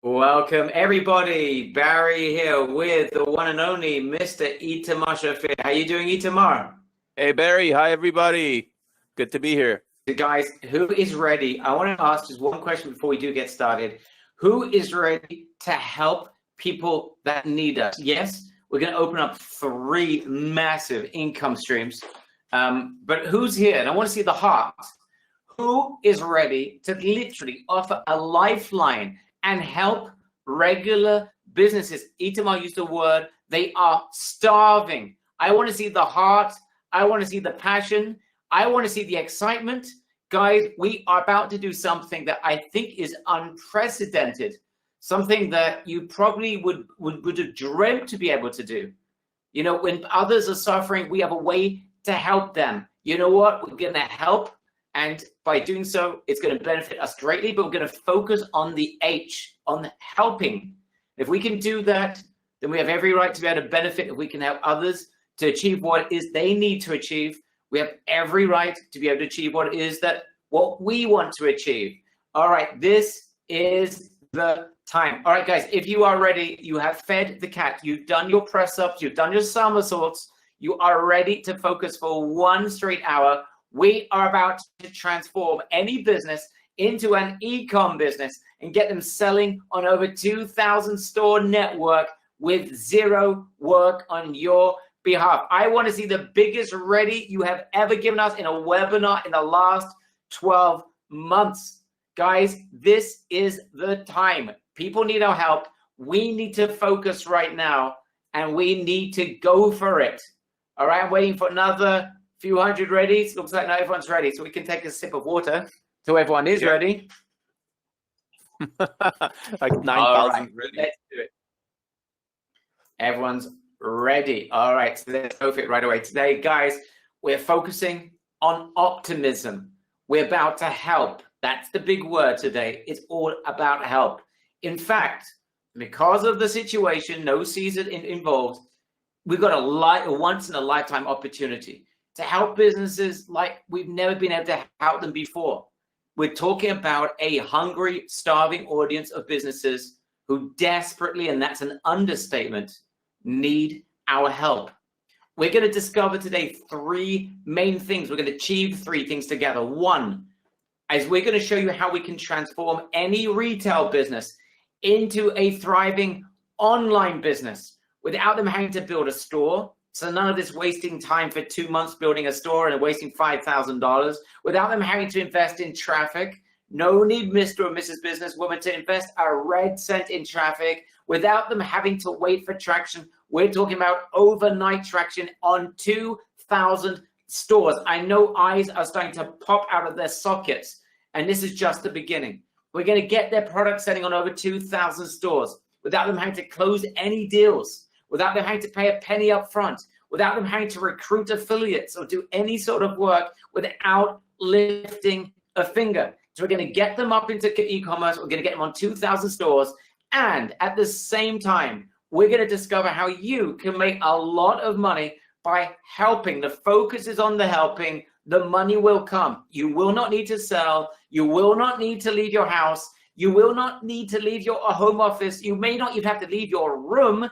Welcome everybody. Barry here with the one and only Mr. Itamar Shafir. How you doing, Itamar? Hey Barry, hi everybody. Good to be here. Guys, who is ready? I want to ask just one question before we do get started. Who is ready to help people that need us? Yes, we're going to open up 3 massive income streams. But who's here? And I want to see the heart. Who is ready to literally offer a lifeline and help regular businesses? Itamar used the word, they are starving. I want to see the heart. I want to see the passion. I want to see the excitement. Guys, we are about to do something that I think is unprecedented, something that you probably would have dreamt to be able to do. You know, when others are suffering, we have a way to help them. You know what? We're going to help. And by doing so, it's going to benefit us greatly, but we're going to focus on the H, on helping. If we can do that, then we have every right to be able to benefit. If we can help others to achieve what it is they need to achieve, we have every right to be able to achieve what it is what we want to achieve. All right, this is the time. All right, guys, if you are ready, you have fed the cat, you've done your press-ups, you've done your somersaults, you are ready to focus for 1 straight hour. We are about to transform any business into an e-com business and get them selling on over 2,000 store network with 0 work on your behalf. I want to see the biggest ready you have ever given us in a webinar in the last 12 months. Guys, this is the time. People need our help. We need to focus right now and we need to go for it. All right, I'm waiting for another few hundred ready. It looks like not everyone's ready, so we can take a sip of water till everyone is ready. Like 9,000 right, ready. Let's do it. Everyone's ready. All right, so let's go for it right away. Today, guys, we're focusing on optimism. We're about to help. That's the big word today. It's all about help. In fact, because of the situation, no season involved, we've got a once in a lifetime opportunity to help businesses like we've never been able to help them before. We're talking about a hungry, starving audience of businesses who desperately, and that's an understatement, need our help. We're going to discover today 3 main things. We're going to achieve 3 things together. 1, as we're going to show you how we can transform any retail business into a thriving online business without them having to build a store. So none of this wasting time for 2 months building a store and wasting $5,000 without them having to invest in traffic. No need, Mr. or Mrs. Businesswoman, to invest a red cent in traffic without them having to wait for traction. We're talking about overnight traction on 2,000 stores. I know eyes are starting to pop out of their sockets, and this is just the beginning. We're going to get their product selling on over 2,000 stores without them having to close any deals, without them having to pay a penny up front, without them having to recruit affiliates or do any sort of work without lifting a finger. So we're going to get them up into e-commerce. We're going to get them on 2,000 stores. And at the same time, we're going to discover how you can make a lot of money by helping. The focus is on the helping. The money will come. You will not need to sell. You will not need to leave your house. You will not need to leave your home office. You may not even have to leave your room.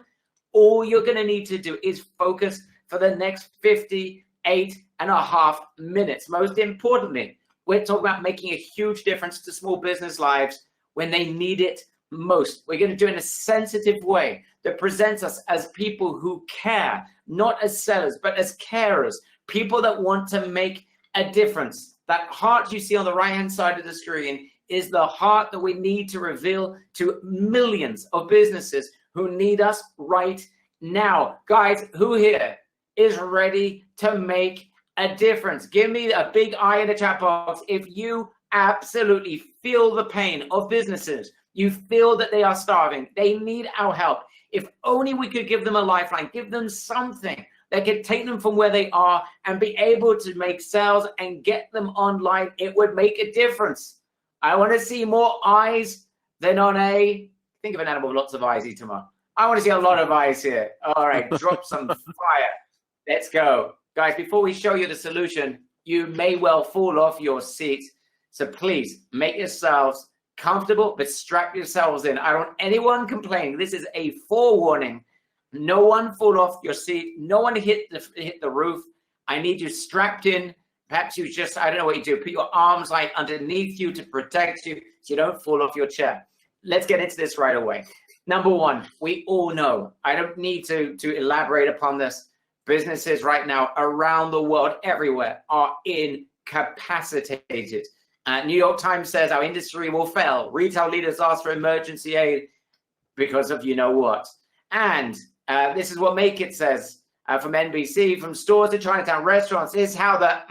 All you're going to need to do is focus for the next 58.5 minutes. Most importantly, we're talking about making a huge difference to small business lives when they need it most. We're going to do it in a sensitive way that presents us as people who care, not as sellers, but as carers, people that want to make a difference. That heart you see on the right-hand side of the screen is the heart that we need to reveal to millions of businesses who need us right now. Guys, who here is ready to make a difference? Give me a big eye in the chat box if you absolutely feel the pain of businesses. You feel that they are starving. They need our help. If only we could give them a lifeline, give them something that could take them from where they are and be able to make sales and get them online, it would make a difference. I want to see more eyes than on a, think of an animal with lots of eyes, Itamar. I want to see a lot of eyes here. All right, drop some fire. Let's go. Guys, before we show you the solution, you may well fall off your seat. So please make yourselves comfortable, but strap yourselves in. I don't want anyone complaining. This is a forewarning. No one fall off your seat. No one hit the roof. I need you strapped in. Perhaps you just, I don't know what you do, put your arms like underneath you to protect you so you don't fall off your chair. Let's get into this right away. Number one, we all know, I don't need to elaborate upon this. Businesses right now around the world, everywhere, are incapacitated. New York Times says our industry will fail. Retail leaders ask for emergency aid because of you know what. And this is what Make It says from NBC, from stores to Chinatown restaurants. This is how the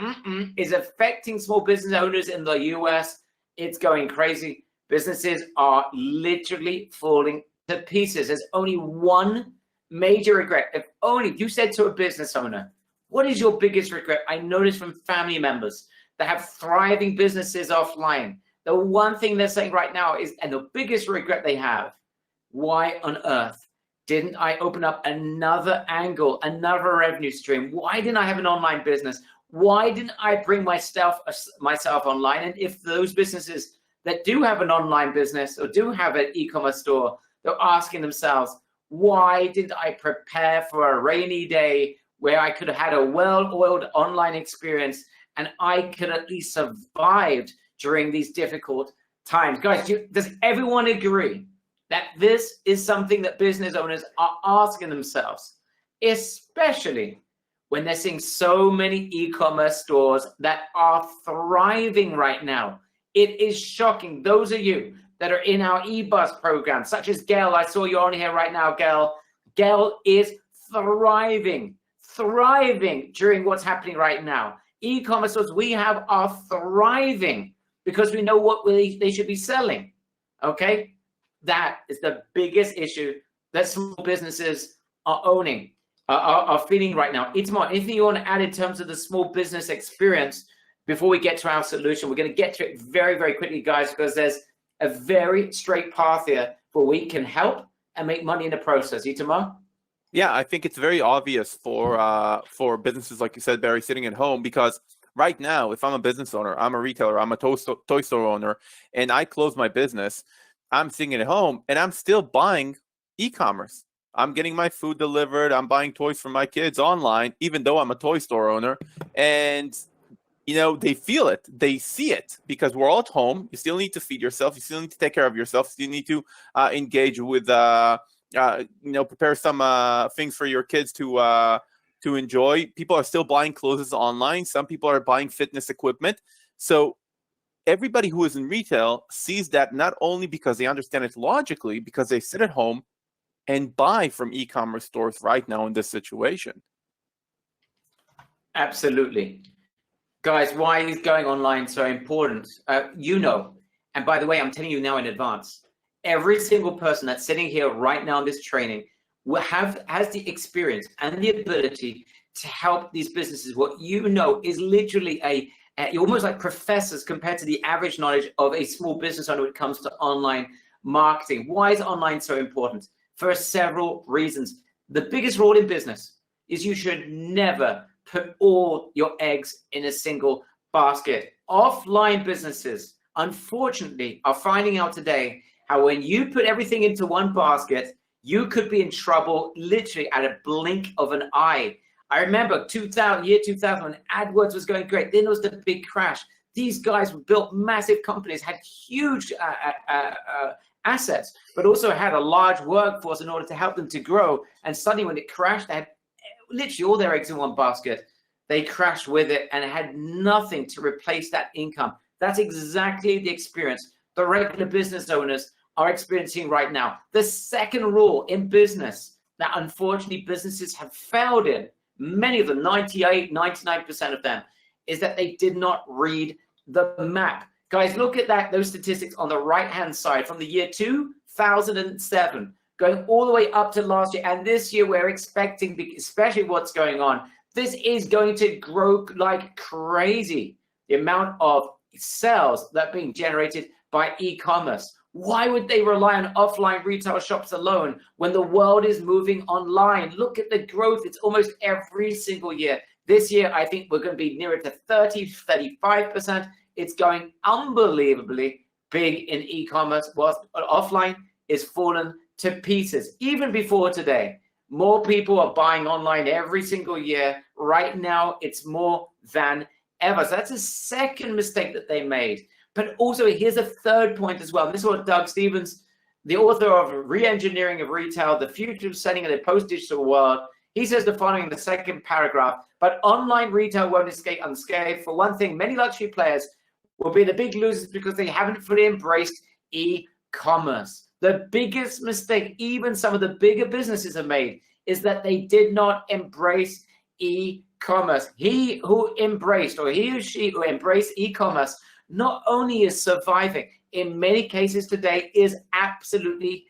is affecting small business owners in the US. It's going crazy. Businesses are literally falling to pieces. There's only one major regret. If only you said to a business owner, what is your biggest regret? I noticed from family members that have thriving businesses offline. The one thing they're saying right now is, and the biggest regret they have, why on earth didn't I open up another angle, another revenue stream? Why didn't I have an online business? Why didn't I bring myself online? And if those businesses that do have an online business or do have an e-commerce store, they're asking themselves, why didn't I prepare for a rainy day where I could have had a well-oiled online experience and I could at least survived during these difficult times? Guys, does everyone agree that this is something that business owners are asking themselves, especially when they're seeing so many e-commerce stores that are thriving right now? It is shocking. Those of you that are in our eBus program, such as Gail, I saw you on here right now, Gail. Gail is thriving during what's happening right now. E-commerce stores we have are thriving because we know what they should be selling, okay? That is the biggest issue that small businesses are feeling right now. Itamar, anything you want to add in terms of the small business experience before we get to our solution? We're going to get to it very, very quickly, guys, because there's a very straight path here where we can help and make money in the process. Itamar? Yeah, I think it's very obvious for businesses, like you said, Barry, sitting at home, because right now, if I'm a business owner, I'm a retailer, I'm a toy store owner, and I close my business, I'm sitting at home and I'm still buying e-commerce. I'm getting my food delivered. I'm buying toys for my kids online, even though I'm a toy store owner. And, you know, they feel it. They see it because we're all at home. You still need to feed yourself. You still need to take care of yourself. You need to engage with, prepare some things for your kids to enjoy. People are still buying clothes online. Some people are buying fitness equipment. So everybody who is in retail sees that not only because they understand it logically, because they sit at home and buy from e-commerce stores right now in this situation. Absolutely. Guys, why is going online so important? And by the way, I'm telling you now in advance, every single person that's sitting here right now in this training has the experience and the ability to help these businesses. What you know is literally you're almost like professors compared to the average knowledge of a small business owner when it comes to online marketing. Why is online so important? For several reasons. The biggest rule in business is you should never put all your eggs in a single basket. Offline businesses, unfortunately, are finding out today how when you put everything into one basket, you could be in trouble literally at a blink of an eye. I remember year 2000, when AdWords was going great. Then there was the big crash. These guys built massive companies, had huge assets, but also had a large workforce in order to help them to grow. And suddenly when it crashed, they had literally all their eggs in one basket. They crashed with it and had nothing to replace that income. That's exactly the experience the regular business owners are experiencing right now. The second rule in business that unfortunately businesses have failed in, many of them, 98, 99% of them, is that they did not read the map. Guys, look at those statistics on the right-hand side from the year 2007, going all the way up to last year. And this year we're expecting, especially what's going on, this is going to grow like crazy. The amount of sales that are being generated by e-commerce. Why would they rely on offline retail shops alone when the world is moving online? Look at the growth. It's almost every single year. This year, I think we're going to be nearer to 30, 35%. It's going unbelievably big in e-commerce, whilst offline is fallen to pieces. Even before today, more people are buying online every single year. Right now, it's more than ever. So that's a second mistake that they made. But also, here's a third point as well. This is what Doug Stevens, the author of Re-Engineering of Retail, The Future of Selling in a Post-Digital World, he says the following in the second paragraph: but online retail won't escape unscathed. For one thing, many luxury players will be the big losers because they haven't fully embraced e-commerce. The biggest mistake even some of the bigger businesses have made is that they did not embrace e-commerce. He who embraced, or he or she who embraced e-commerce, not only is surviving, in many cases today is absolutely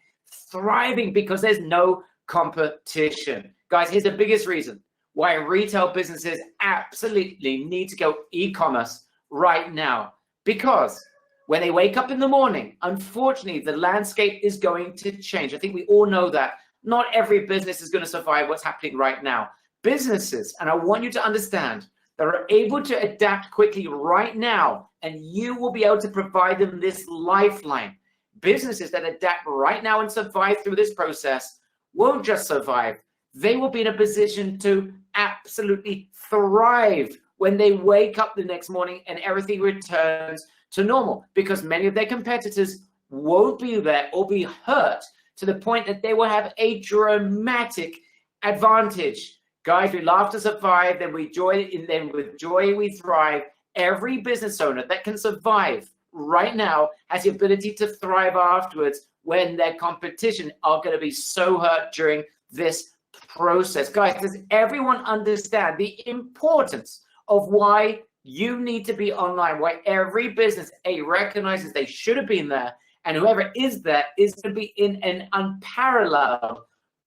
thriving because there's no competition. Guys, here's the biggest reason why retail businesses absolutely need to go e-commerce right now. Because when they wake up in the morning, unfortunately, the landscape is going to change. I think we all know that. Not every business is going to survive what's happening right now. Businesses, and I want you to understand, that are able to adapt quickly right now, and you will be able to provide them this lifeline. Businesses that adapt right now and survive through this process won't just survive. They will be in a position to absolutely thrive when they wake up the next morning and everything returns to normal, because many of their competitors won't be there or be hurt to the point that they will have a dramatic advantage. Guys, we laugh to survive, then with joy we thrive. Every business owner that can survive right now has the ability to thrive afterwards when their competition are going to be so hurt during this process. Guys, does everyone understand the importance of why you need to be online, why every business recognizes they should have been there, and whoever is there is going to be in an unparalleled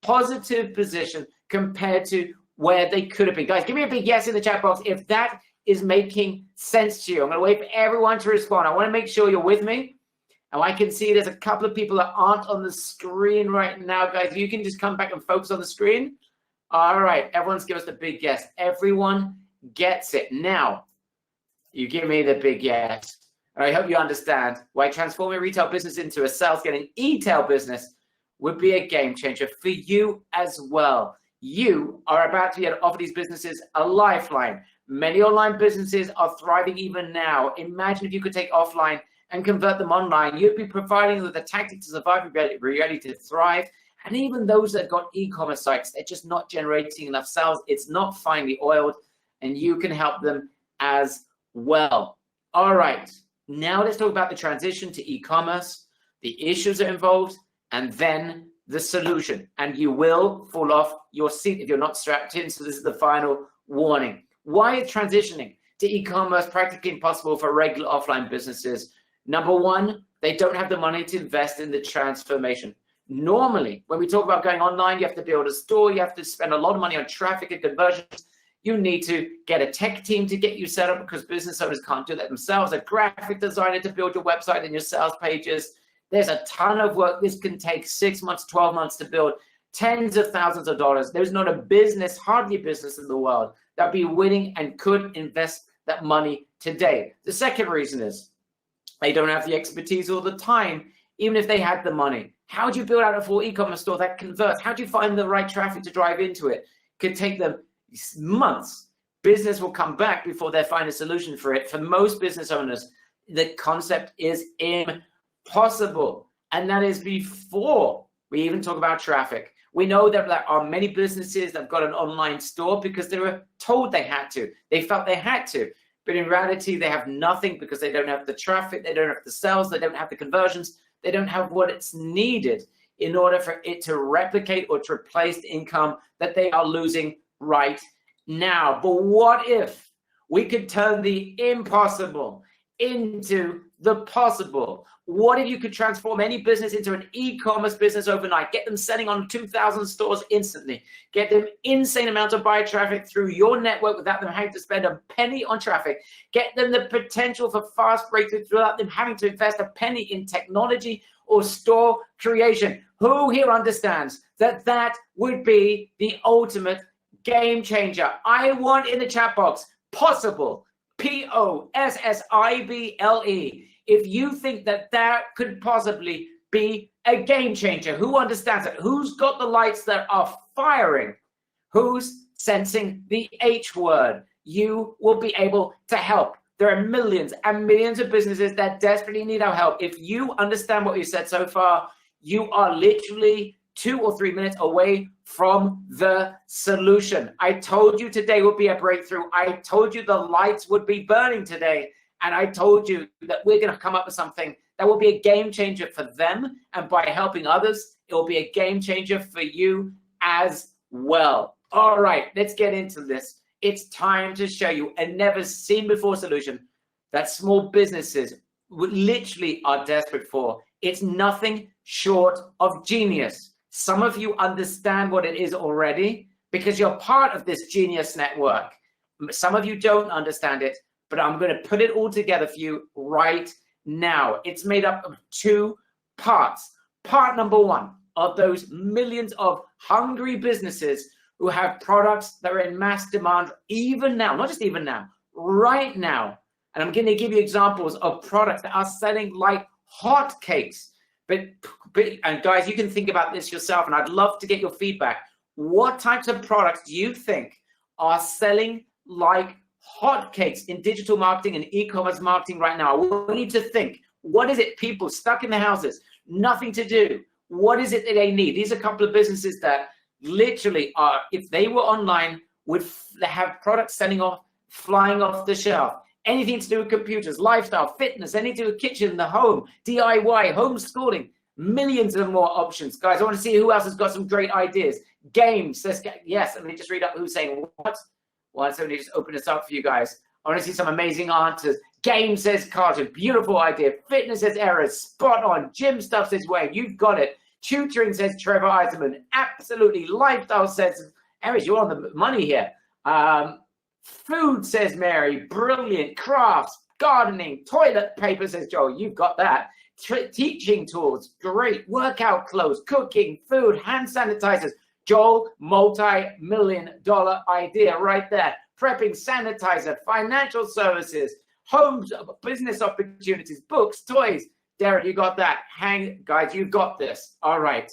positive position compared to where they could have been? Guys, give me a big yes in the chat box if that is making sense to you. I'm going to wait for everyone to respond. I want to make sure you're with me. And I can see there's a couple of people that aren't on the screen right now. Guys, you can just come back and focus on the screen. All right, everyone's give us the big yes. Everyone gets it. Now, you give me the big yes. And I hope you understand why transforming retail business into a sales-getting e-tail business would be a game changer for you as well. You are about to be able to offer these businesses a lifeline. Many online businesses are thriving even now. Imagine if you could take offline and convert them online. You'd be providing them with a tactic to survive, be ready to thrive. And even those that got e-commerce sites, they're just not generating enough sales. It's not finely oiled, and you can help them as well. All right, now let's talk about the transition to e-commerce, the issues that are involved, and then the solution. And you will fall off your seat if you're not strapped in. So this is the final warning. Why is transitioning to e-commerce practically impossible for regular offline businesses? Number one, they don't have the money to invest in the transformation. Normally, when we talk about going online, you have to build a store, you have to spend a lot of money on traffic and conversions. You need to get a tech team to get you set up because business owners can't do that themselves, a graphic designer to build your website and your sales pages. There's a ton of work. This can take 6 months, 12 months to build, tens of thousands of dollars. There's not a business, hardly a business in the world that'd be willing and could invest that money today. The second reason is they don't have the expertise or the time, even if they had the money. How do you build out a full e-commerce store that converts? How do you find the right traffic to drive into it? Could take them months. Business will come back before they find a solution for it. For most business owners, the concept is impossible. And that is before we even talk about traffic. We know that there are many businesses that have got an online store because they were told they had to. They felt they had to. But in reality, they have nothing because they don't have the traffic, they don't have the sales, they don't have the conversions, they don't have what it's needed in order for it to replicate or to replace the income that they are losing right now. But what if we could turn the impossible into the possible? What if you could transform any business into an e-commerce business overnight? Get them selling on 2,000 stores instantly. Get them insane amounts of buyer traffic through your network without them having to spend a penny on traffic. Get them the potential for fast breakthrough without them having to invest a penny in technology or store creation. Who here understands that that would be the ultimate game changer? I want in the chat box, possible, Possible. if you think that that could possibly be a game changer, who understands it? Who's got the lights that are firing? Who's sensing the H word? You will be able to help. There are millions and millions of businesses that desperately need our help. If you understand what you said so far, you are literally 2 or 3 minutes away from the solution. I told you today would be a breakthrough. I told you the lights would be burning today. And I told you that we're going to come up with something that will be a game changer for them. And by helping others, it will be a game changer for you as well. All right, let's get into this. It's time to show you a never seen before solution that small businesses literally are desperate for. It's nothing short of genius. Some of you understand what it is already because you're part of this genius network. Some of you don't understand it, but I'm going to put it all together for you right now. It's made up of 2 parts. Part number 1 of those millions of hungry businesses who have products that are in mass demand even now, not just even now, right now. And I'm going to give you examples of products that are selling like hotcakes. And guys, you can think about this yourself, and I'd love to get your feedback. What types of products do you think are selling like hotcakes in digital marketing and e-commerce marketing right now? We need to think. What is it? People stuck in their houses, nothing to do. What is it that they need? These are a couple of businesses that literally are, if they were online, would have products flying off the shelf. Anything to do with computers, lifestyle, fitness, anything to do with kitchen, the home, DIY, homeschooling, millions of more options. Guys, I want to see who else has got some great ideas. Games, says, yes, let me just read up who's saying what. Well, so let me just open this up for you guys. I want to see some amazing answers. Game, says Carter, beautiful idea. Fitness, says Errors, spot on. Gym stuff, says Wade, you've got it. Tutoring, says Trevor Eisenman, absolutely. Lifestyle, says Errors, you're on the money here. Food, says Mary, brilliant. Crafts, gardening, toilet paper, says Joel, you've got that. Teaching tools, great. Workout clothes, cooking, food, hand sanitizers. Joel, multi-million-dollar idea right there. Prepping, sanitizer, financial services, homes, business opportunities, books, toys. Derek, you got that. Guys, you've got this. All right.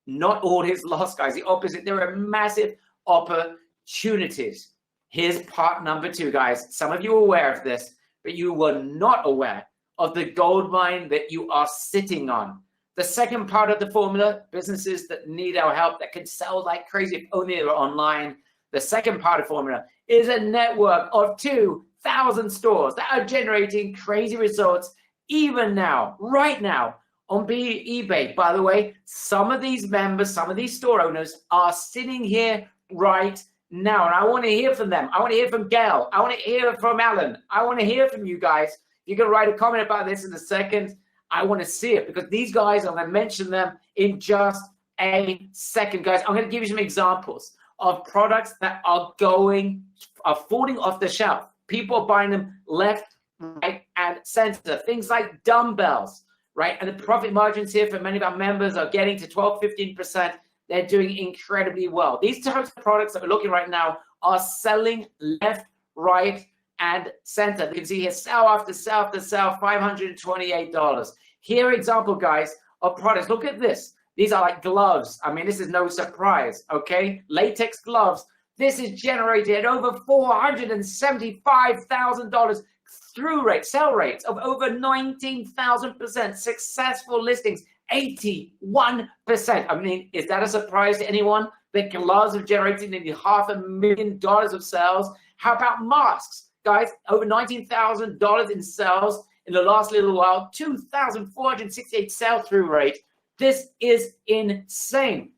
Not all is lost, guys. The opposite. There are massive opportunities. Here's part number 2, guys. Some of you are aware of this, but you were not aware of the gold mine that you are sitting on. The second part of the formula, businesses that need our help, that can sell like crazy if only they're online. The second part of the formula is a network of 2,000 stores that are generating crazy results even now, right now, on eBay. By the way, some of these members, some of these store owners are sitting here right now, and I want to hear from them. I want to hear from Gail. I want to hear from Alan. I want to hear from you guys. You're going to write a comment about this in a second. I want to see it because these guys, I'm going to mention them in just a second. Guys, I'm going to give you some examples of products that are falling off the shelf. People are buying them left, right, and center. Things like dumbbells, right? And the profit margins here for many of our members are getting to 12, 15%. They're doing incredibly well. These types of products that we're looking right now are selling left, right, and center. You can see here, sell after sell after sell, $528. Here are example, guys, of products. Look at this. These are like gloves. I mean, this is no surprise, okay? Latex gloves. This is generated at over $475,000 through rate, sell rates of over 19,000%, successful listings, 81%. I mean, is that a surprise to anyone? That gloves have generated nearly $500,000 of sales. How about masks? Guys, over $19,000 in sales in the last little while, 2,468 sell-through rate. This is insane.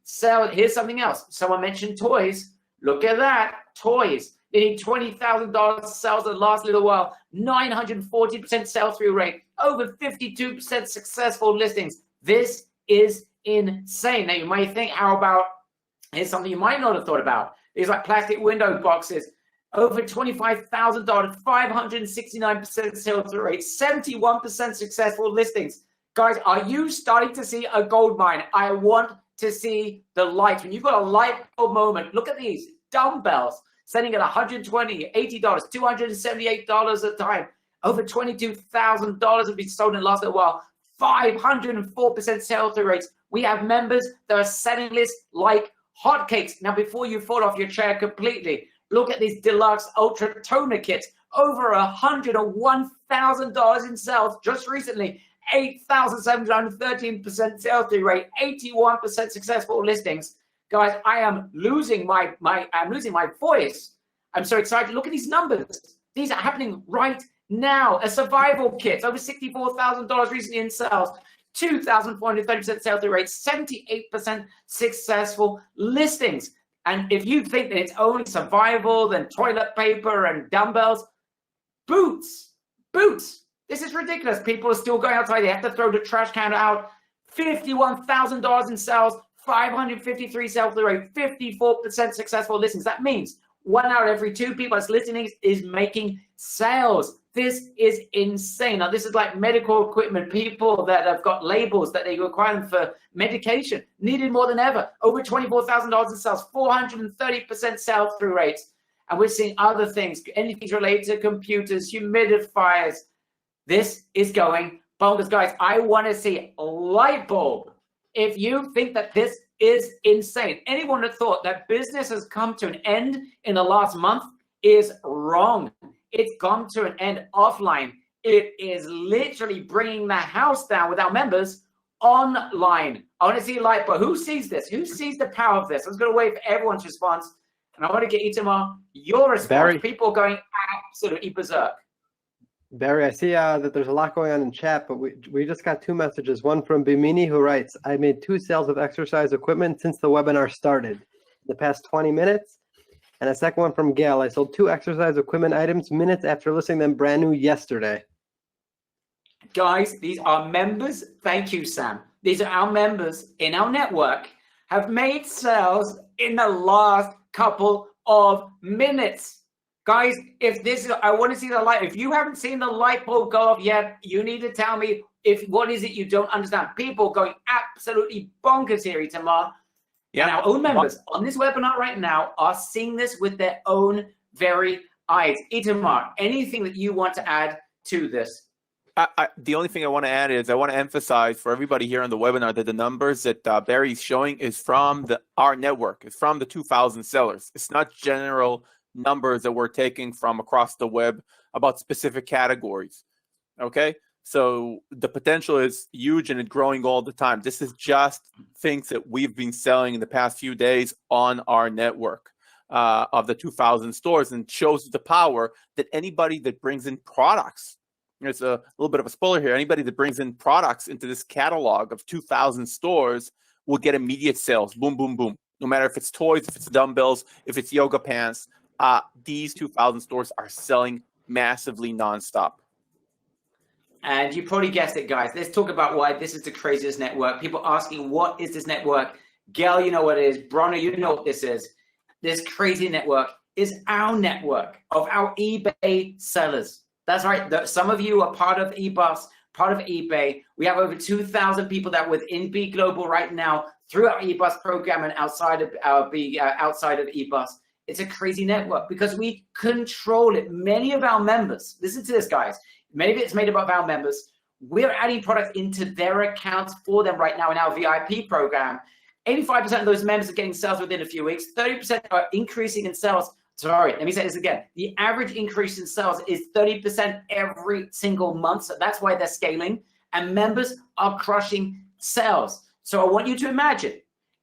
Here's something else. Someone mentioned toys. Look at that, toys. They need $20,000 sales in the last little while, 940% sell-through rate, over 52% successful listings. This is insane. Now you might think, how about, here's something you might not have thought about. These like plastic window boxes, over $25,000, 569% sell-through rate, 71% successful listings. Guys, are you starting to see a gold mine? I want to see the light. When you've got a light bulb moment, look at these dumbbells selling at $120, $80, $278 a time, Over $22,000 have been sold in the last little while. 504% sell-through rates. We have members that are selling this like hotcakes. Now, before you fall off your chair completely, look at these deluxe ultra toner kits. Over $101,000 in sales just recently. 8,713% sell-through rate. 81% successful listings. Guys, I am losing my voice. I'm so excited. Look at these numbers. These are happening right now. A survival kit, over $64,000 recently in sales. 2,430% sell-through rate, 78% successful listings. And if you think that it's only survival, then toilet paper and dumbbells, boots. This is ridiculous. People are still going outside. They have to throw the trash can out. $51,000 in sales, 553 sell-through rate, 54% successful listings. That means 1 out of every 2 people that's listening is making sales. This is insane. Now, this is like medical equipment. People that have got labels that they require them for medication, needed more than ever. Over $24,000 in sales, 430% sell-through rates. And we're seeing other things, anything related to computers, humidifiers. This is going bonkers, guys. I want to see a light bulb. If you think that this is insane, anyone that thought that business has come to an end in the last month is wrong. It's gone to an end offline. It is literally bringing the house down with our members online. I want to see a light bulb. Who sees this? Who sees the power of this? I was going to wait for everyone's response. And I want to get Itamar, your response. Barry. People going absolutely berserk. Barry, I see that there's a lot going on in chat, but we just got 2 messages. One from Bimini, who writes, I made 2 sales of exercise equipment since the webinar started, the past 20 minutes. And a second one from Gail, I sold 2 exercise equipment items minutes after listing them brand new yesterday. Guys, these are members. Thank you, Sam. These are our members in our network have made sales in the last couple of minutes. Guys, if this is, I want to see the light. If you haven't seen the light bulb go off yet, you need to tell me what is it you don't understand. People going absolutely bonkers here, Itamar. Yeah. And our own members on this webinar right now are seeing this with their own very eyes. Itamar, anything that you want to add to this? The only thing I want to add is I want to emphasize for everybody here on the webinar that the numbers that Barry's showing is from our network. It's from the 2,000 sellers. It's not general numbers that we're taking from across the web about specific categories. Okay? So the potential is huge and it's growing all the time. This is just things that we've been selling in the past few days on our network of the 2,000 stores, and shows the power that anybody that brings in products, there's a little bit of a spoiler here, anybody that brings in products into this catalog of 2,000 stores will get immediate sales. Boom, boom, boom. No matter if it's toys, if it's dumbbells, if it's yoga pants, these 2,000 stores are selling massively nonstop. And you probably guessed it, guys. Let's talk about why this is the craziest network. People asking, what is this network? Gail, you know what it is. Bronner, you know what this is. This crazy network is our network of our eBay sellers. That's right. Some of you are part of eBus, part of eBay. We have over 2,000 people that are within B Global right now through our eBus program and outside of eBus. It's a crazy network because we control it. Many of our members, listen to this, guys. Many of it's made up of our members. We're adding products into their accounts for them right now in our VIP program. 85% of those members are getting sales within a few weeks. 30% are increasing in sales. Sorry, let me say this again. The average increase in sales is 30% every single month. So that's why they're scaling. And members are crushing sales. So I want you to imagine,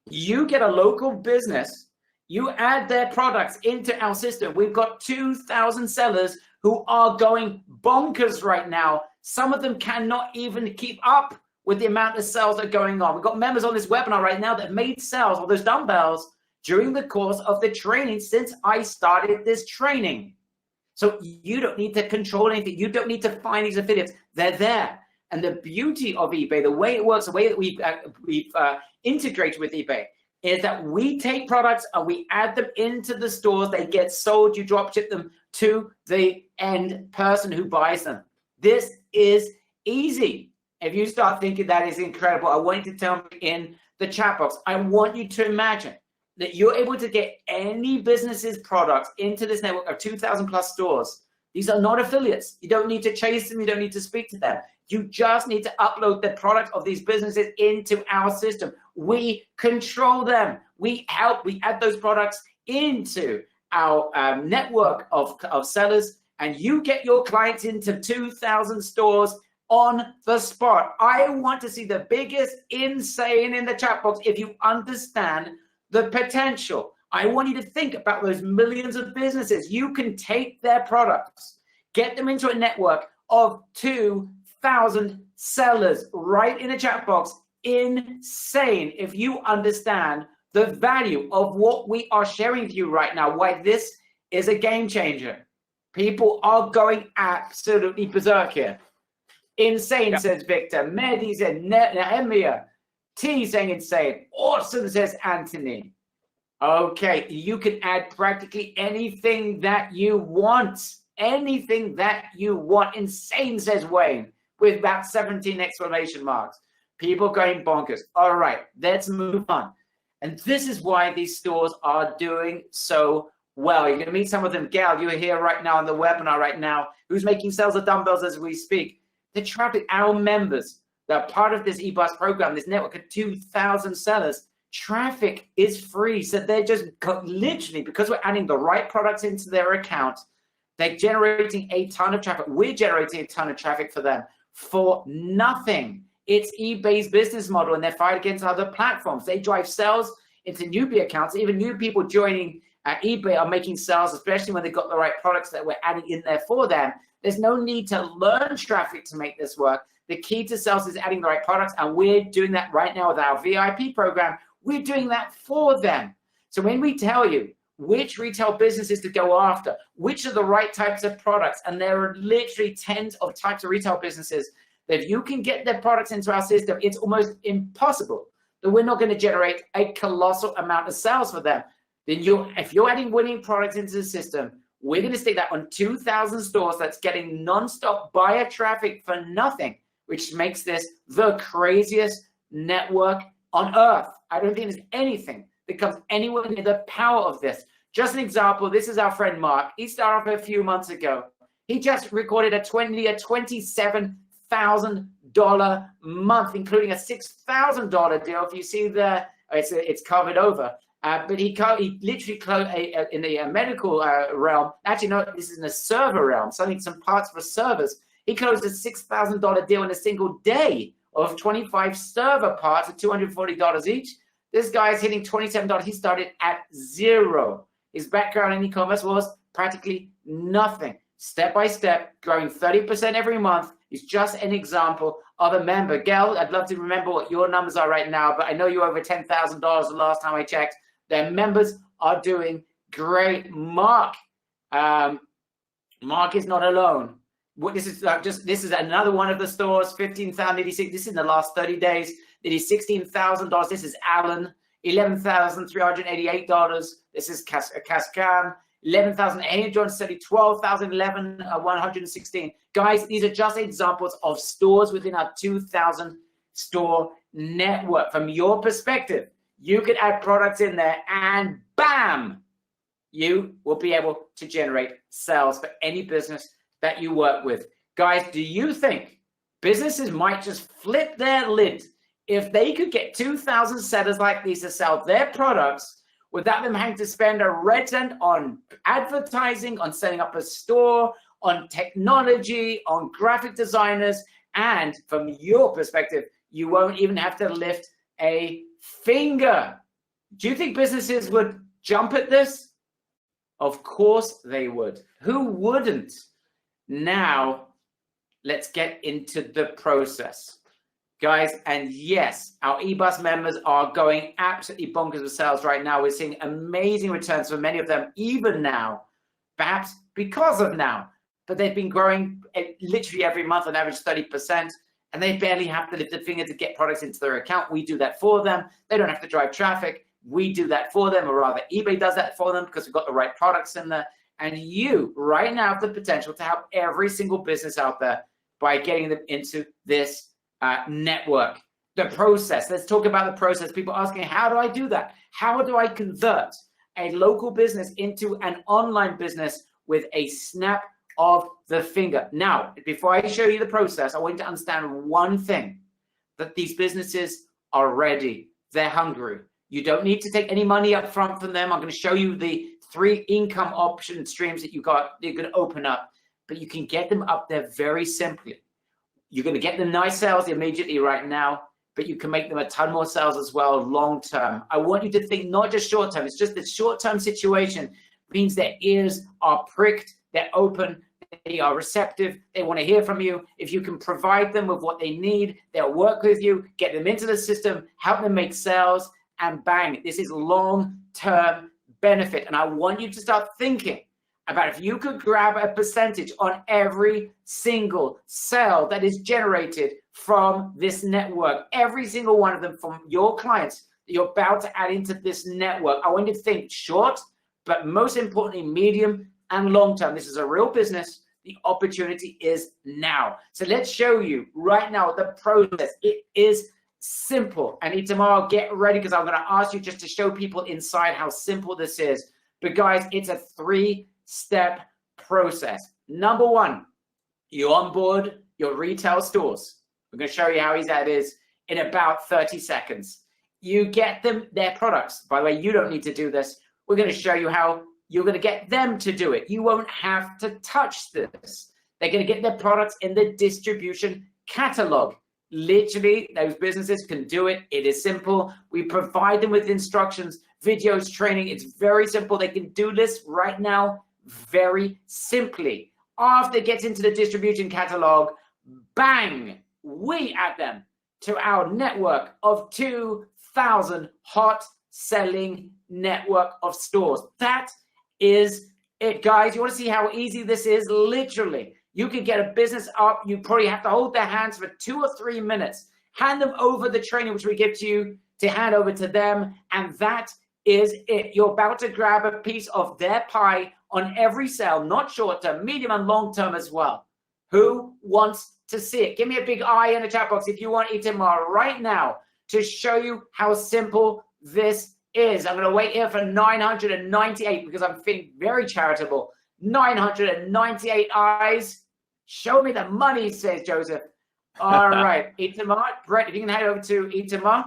you get a local business, you add their products into our system. We've got 2,000 sellers who are going bonkers right now. Some of them cannot even keep up with the amount of sales that are going on. We've got members on this webinar right now that made sales of those dumbbells during the course of the training since I started this training. So you don't need to control anything. You don't need to find these affiliates. They're there. And the beauty of eBay, the way it works, the way that we've integrated with eBay, is that we take products and we add them into the stores. They get sold. You drop ship them to the end person who buys them. This is easy. If you start thinking that is incredible, I want you to tell me in the chat box. I want you to imagine that you're able to get any business's products into this network of 2,000 plus stores These are not affiliates. You don't need to chase them. You don't need to speak to them. You just need to upload the product of these businesses into our system. We control them. We add those products into our network of sellers, and you get your clients into 2,000 stores on the spot. I want to see the biggest insane in the chat box if you understand the potential. I want you to think about those millions of businesses. You can take their products, get them into a network of 2,000 sellers right in the chat box. Insane if you understand the value of what we are sharing with you right now, why this is a game changer. People are going absolutely berserk here. Insane, says Victor. Mehdi said Nehemiah. T saying insane. Awesome, says Anthony. Okay, you can add practically anything that you want. Anything that you want. Insane, says Wayne, with about 17 exclamation marks. People going bonkers. All right, let's move on. And this is why these stores are doing so well. You're going to meet some of them. Gal, you're here right now on the webinar right now, who's making sales of dumbbells as we speak. The traffic, our members that are part of this eBus program, this network of 2,000 sellers, traffic is free. So they're just literally, because we're adding the right products into their account, they're generating a ton of traffic. We're generating a ton of traffic for them for nothing. It's eBay's business model, and they're fighting against other platforms. They drive sales into newbie accounts. Even new people joining eBay are making sales, especially when they've got the right products that we're adding in there for them. There's no need to learn traffic to make this work. The key to sales is adding the right products, and we're doing that right now with our VIP program. We're doing that for them. So when we tell you which retail businesses to go after, which are the right types of products, and there are literally tens of types of retail businesses that if you can get their products into our system, it's almost impossible that we're not going to generate a colossal amount of sales for them. Then if you're adding winning products into the system, we're going to stick that on 2,000 stores that's getting nonstop buyer traffic for nothing, which makes this the craziest network on earth. I don't think there's anything that comes anywhere near the power of this. Just an example, this is our friend Mark. He started off a few months ago. He just recorded a $27,000 month, including a $6,000 deal. If you see there, it's covered over. But he literally closed in the medical realm. Actually, no, this is in the server realm, selling some parts for servers. He closed a $6,000 deal in a single day of 25 server parts at $240 each. This guy is hitting $27. He started at zero. His background in e-commerce was practically nothing. Step by step, growing 30% every month. Is just an example of a member. Gail, I'd love to remember what your numbers are right now, but I know you're over $10,000 the last time I checked. Their members are doing great. Mark is not alone. This is another one of the stores, 15,086. This is in the last 30 days. It is $16,000. This is Allen, $11,388. This is Cascan, $11,830, $12,011, Guys, these are just examples of stores within our 2,000 store network. From your perspective, you could add products in there and bam, you will be able to generate sales for any business that you work with. Guys, do you think businesses might just flip their lid if they could get 2,000 sellers like these to sell their products without them having to spend a red cent on advertising, on setting up a store, on technology, on graphic designers, and from your perspective, you won't even have to lift a finger? Do you think businesses would jump at this? Of course they would. Who wouldn't? Now, let's get into the process. Guys, and yes, our eBus members are going absolutely bonkers with sales right now. We're seeing amazing returns for many of them, even now, perhaps because of now. But they've been growing literally every month on average 30%, and they barely have to lift a finger to get products into their account. We do that for them. They don't have to drive traffic. We do that for them, or rather eBay does that for them because we've got the right products in there. And you right now have the potential to help every single business out there by getting them into this network. The process, let's talk about the process. People asking, how do I do that? How do I convert a local business into an online business with a snap of the finger. Now, before I show you the process, I want you to understand one thing, that these businesses are ready. They're hungry. You don't need to take any money up front from them. I'm going to show you the 3 income option streams that you're going to open up, but you can get them up there very simply. You're going to get them nice sales immediately right now, but you can make them a ton more sales as well long term. I want you to think not just short term. It's just the short term situation means their ears are pricked, they're open, they are receptive, they want to hear from you. If you can provide them with what they need, they'll work with you, get them into the system, help them make sales, and bang, this is long-term benefit. And I want you to start thinking about if you could grab a percentage on every single sale that is generated from this network, every single one of them from your clients that you're about to add into this network. I want you to think short, but most importantly, medium and long term. This is a real business. The opportunity is now. So let's show you right now the process. It is simple. And Itamar, get ready, because I'm going to ask you just to show people inside how simple this is. But guys, it's a 3-step process. Number 1, you onboard your retail stores. We're going to show you how easy that is in about 30 seconds. You get them their products. By the way, you don't need to do this. We're going to show you how you're going to get them to do it. You won't have to touch this. They're going to get their products in the distribution catalog. Literally, those businesses can do it. It is simple. We provide them with instructions, videos, training. It's very simple. They can do this right now very simply. After it gets into the distribution catalog, bang, we add them to our network of 2,000 hot selling network of stores. That is it, guys. You want to see how easy this is? Literally, you could get a business up. You probably have to hold their hands for 2 or 3 minutes, hand them over the training, which we give to you, to hand over to them. And that is it. You're about to grab a piece of their pie on every sale, not short term, medium and long term as well. Who wants to see it? Give me a big I in the chat box if you want Itamar right now to show you how simple this is. I'm going to wait here for 998 because I'm feeling very charitable. 998 eyes. Show me the money, says Joseph. All right, Itamar. Brett, if you can head over to Itamar.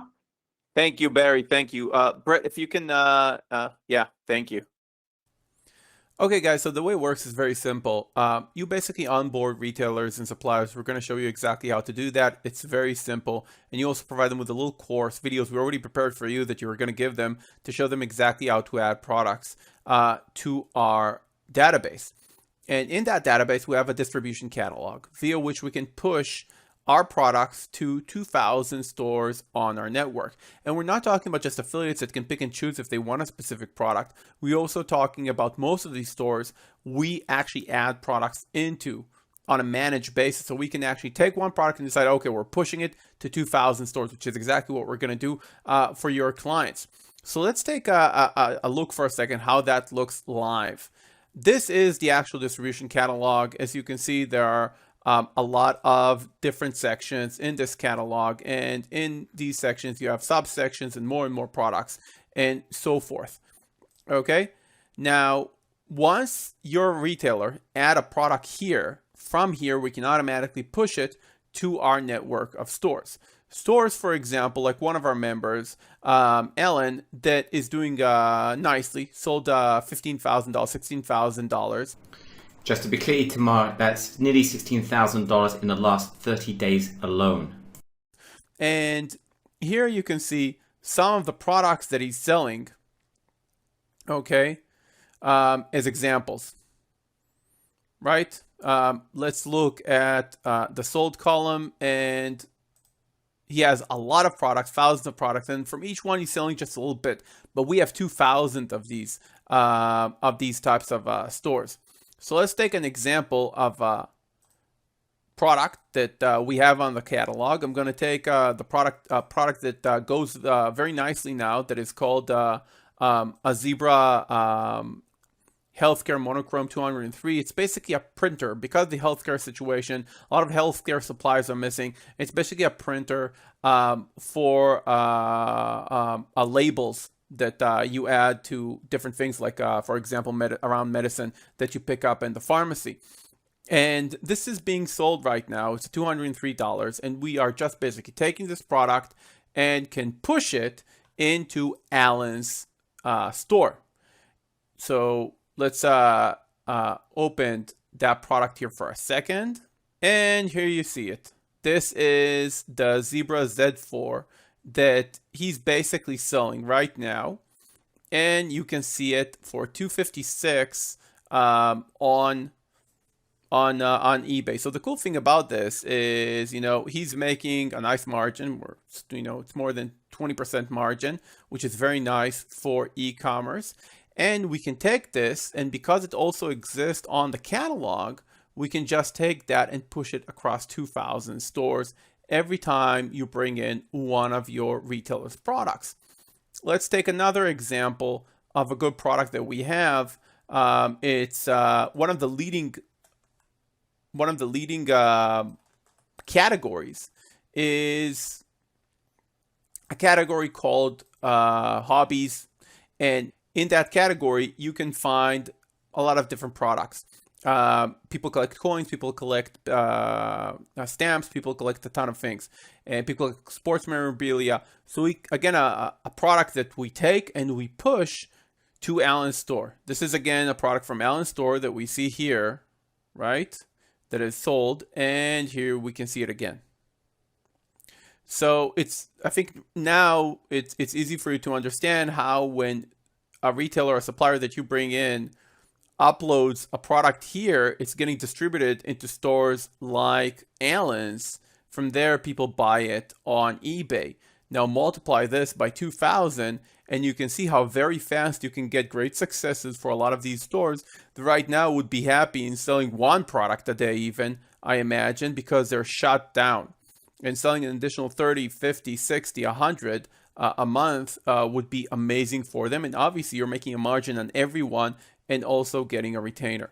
Thank you, Barry. Thank you. Brett, if you can, yeah, thank you. Okay, guys, so the way it works is very simple. You basically onboard retailers and suppliers. We're going to show you exactly how to do that. It's very simple. And you also provide them with a little course, videos we already prepared for you that you were going to give them to show them exactly how to add products to our database. And in that database, we have a distribution catalog via which we can push our products to 2,000 stores on our network. And we're not talking about just affiliates that can pick and choose if they want a specific product. We're also talking about most of these stores we actually add products into on a managed basis. So we can actually take one product and decide, okay, we're pushing it to 2,000 stores, which is exactly what we're going to do for your clients. So let's take a look for a second how that looks live. This is the actual distribution catalog. As you can see, there are a lot of different sections in this catalog, and in these sections you have subsections and more products and so forth. Okay, now once your retailer add a product here, from here we can automatically push it to our network of stores. Stores, for example, like one of our members, Ellen, that is doing nicely, sold $15,000, $16,000. Just to be clear, Tamar, that's nearly $16,000 in the last 30 days alone. And here you can see some of the products that he's selling, okay, as examples, right? Let's look at the sold column, and he has a lot of products, thousands of products, and from each one he's selling just a little bit. But we have 2,000 of these types of stores. So let's take an example of a product that we have on the catalog. I'm going to take the product that goes very nicely now, that is called a Zebra Healthcare Monochrome 203. It's basically a printer. Because of the healthcare situation, a lot of healthcare supplies are missing. It's basically a printer for labels that you add to different things, like for example around medicine that you pick up in the pharmacy. And this is being sold right now. It's $203, and we are just basically taking this product and can push it into Alan's store. So let's open that product here for a second. And here you see it. This is the Zebra Z4 that he's basically selling right now. And you can see it for $256 on eBay. So the cool thing about this is, he's making a nice margin. It's more than 20% margin, which is very nice for e-commerce. And we can take this, and because it also exists on the catalog, we can just take that and push it across 2,000 stores every time you bring in one of your retailer's products. Let's take another example of a good product that we have. It's one of the leading categories is a category called hobbies, and in that category you can find a lot of different products. People collect coins, people collect stamps, people collect a ton of things, and people collect sports memorabilia. So a product that we take and we push to Alan's store. This is again a product from Alan's store that we see here, right? That is sold, and here we can see it again. So I think now it's easy for you to understand how when a retailer or a supplier that you bring in uploads a product here, it's getting distributed into stores like Alan's. From there, people buy it on eBay. Now multiply this by 2,000, and you can see how very fast you can get great successes for a lot of these stores that right now would be happy in selling one product a day even, I imagine, because they're shut down. And selling an additional 30, 50, 60, 100 a month would be amazing for them. And obviously you're making a margin on everyone and also getting a retainer.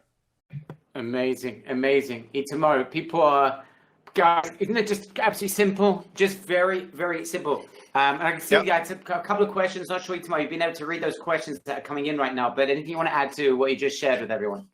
Amazing. Itamar, people are, guys, isn't it just absolutely simple? Just very, very simple. And I can see, guys, a couple of questions. Not sure, Itamar, you've been able to read those questions that are coming in right now, but anything you want to add to what you just shared with everyone?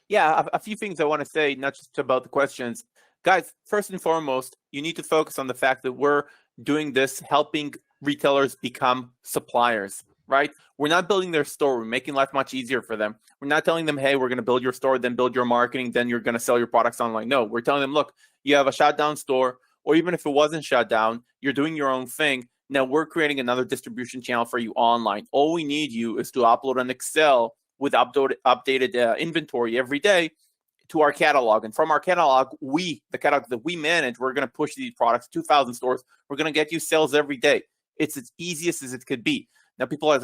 Yeah, a few things I want to say, not just about the questions. Guys, first and foremost, you need to focus on the fact that we're doing this, helping retailers become suppliers, right? We're not building their store. We're making life much easier for them. We're not telling them, hey, we're going to build your store, then build your marketing, then you're going to sell your products online. No, we're telling them, look, you have a shut down store, or even if it wasn't shut down, you're doing your own thing. Now we're creating another distribution channel for you online. All we need you is to upload an Excel with updated inventory every day to our catalog. And from our catalog, the catalog that we manage, we're going to push these products to 2,000 stores. We're going to get you sales every day. It's as easiest as it could be. Now people are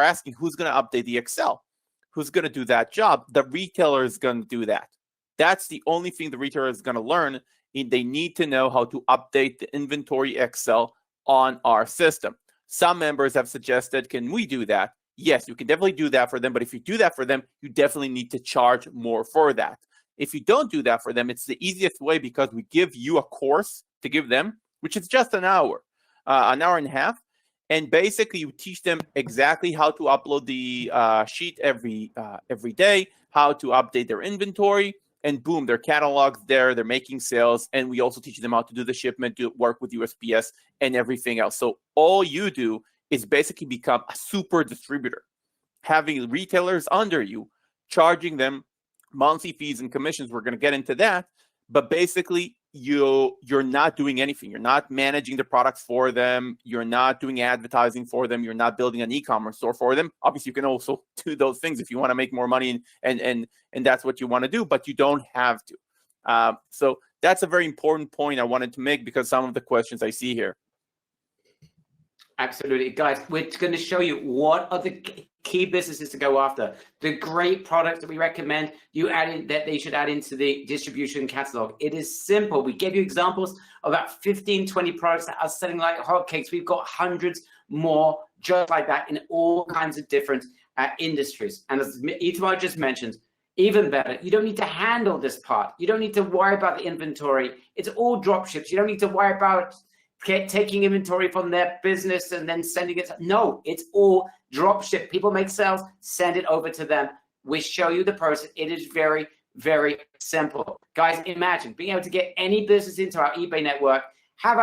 asking, who's going to update the Excel? Who's going to do that job? The retailer is going to do that. That's the only thing the retailer is going to learn. They need to know how to update the inventory Excel on our system. Some members have suggested, can we do that? Yes, you can definitely do that for them. But if you do that for them, you definitely need to charge more for that. If you don't do that for them, it's the easiest way because we give you a course to give them, which is just an hour and a half. And basically, you teach them exactly how to upload the sheet every day, how to update their inventory, and boom, their catalog's there. They're making sales, and we also teach them how to do the shipment, work with USPS, and everything else. So all you do is basically become a super distributor, having retailers under you, charging them monthly fees and commissions. We're going to get into that, but basically, you're not doing anything. You're not managing the products for them. You're not doing advertising for them. You're not building an e-commerce store for them. Obviously, you can also do those things if you want to make more money and that's what you want to do, but you don't have to. So that's a very important point I wanted to make because some of the questions I see here. Absolutely. Guys, we're going to show you what are the key businesses to go after. The great products that we recommend you add in, that they should add into the distribution catalog. It is simple. We gave you examples of about 15, 20 products that are selling like hotcakes. We've got hundreds more just like that in all kinds of different industries. And as Itamar just mentioned, even better, you don't need to handle this part. You don't need to worry about the inventory. It's all drop ships. You don't need to worry about taking inventory from their business and then sending it. No, it's all drop ship. People make sales, send it over to them. We show you the process. It is very, very simple. Guys, imagine being able to get any business into our eBay network, have